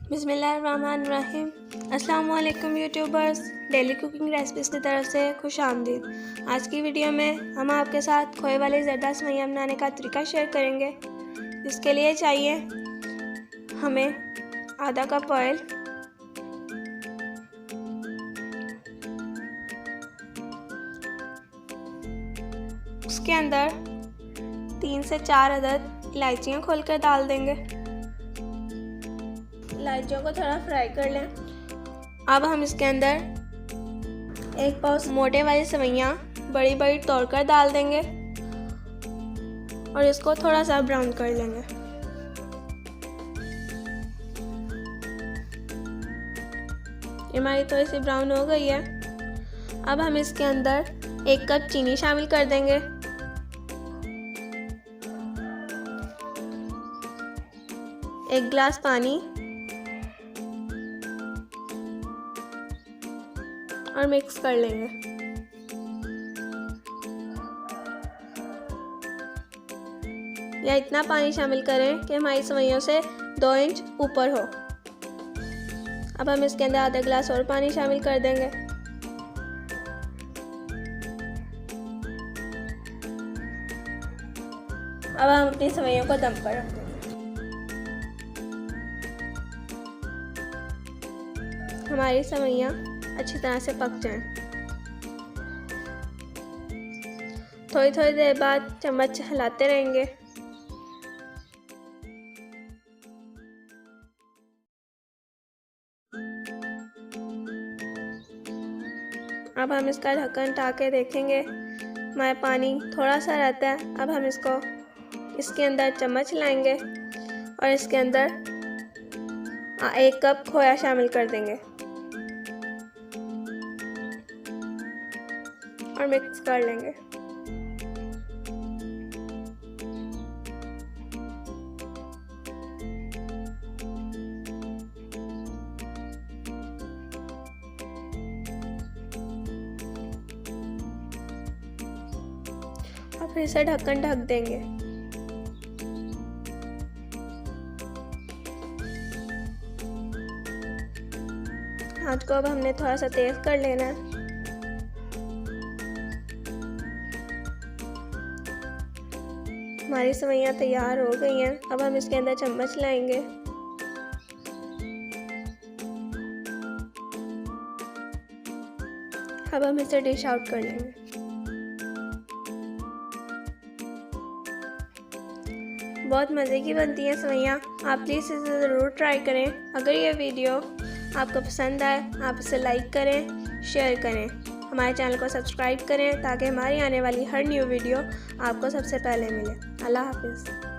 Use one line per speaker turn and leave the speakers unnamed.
बिस्मिल्लाहिर्रहमानिर्रहीम। अस्सलाम वालेकुम यूट्यूबर्स, डेली कुकिंग रेसिपीज़ की तरफ से खुश आमदीद। आज की वीडियो में हम आपके साथ खोए वाली ज़रदा सेवइयाँ बनाने का तरीका शेयर करेंगे। इसके लिए चाहिए हमें आधा कप ऑयल, उसके अंदर 3 से 4 अदद इलायचियाँ खोलकर डाल देंगे। इलायचियों को थोड़ा फ्राई कर लें। अब हम इसके अंदर 1 पाव मोटे वाली सेवइयाँ बड़ी बड़ी तोड़कर डाल देंगे और इसको थोड़ा सा ब्राउन कर लेंगे। ये हमारी थोड़ी सी ब्राउन हो गई है। अब हम इसके अंदर 1 कप चीनी शामिल कर देंगे, एक गिलास पानी और मिक्स कर लेंगे। या इतना पानी शामिल करें कि हमारी सेवइयों से 2 इंच ऊपर हो। अब हम इसके अंदर आधा गिलास और पानी शामिल कर देंगे। अब हम अपनी सेवइयों को दम पर रख देंगे। हमारी सेवइयाँ अच्छी तरह से पक जाएं। थोड़ी थोड़ी देर बाद चम्मच हिलाते रहेंगे। अब हम इसका ढक्कन उठा के देखेंगे, हमारा पानी थोड़ा सा रहता है। अब हम इसके अंदर चम्मच लाएंगे और इसके अंदर 1 कप खोया शामिल कर देंगे और मिक्स कर लेंगे। और फिर से ढक्कन ढक देंगे। आंच को अब हमने थोड़ा सा तेज कर लेना है। हमारी सेवइयाँ तैयार हो गई हैं। अब हम इसके अंदर चम्मच लाएंगे। अब हम इसे डिश आउट कर लेंगे। बहुत मज़े की बनती हैं सेवइयाँ। आप प्लीज़ इसे ज़रूर ट्राई करें। अगर ये वीडियो आपको पसंद आए, आप इसे लाइक करें, शेयर करें, हमारे चैनल को सब्सक्राइब करें ताकि हमारी आने वाली हर न्यू वीडियो आपको सबसे पहले मिले। अल्लाह हाफिज़।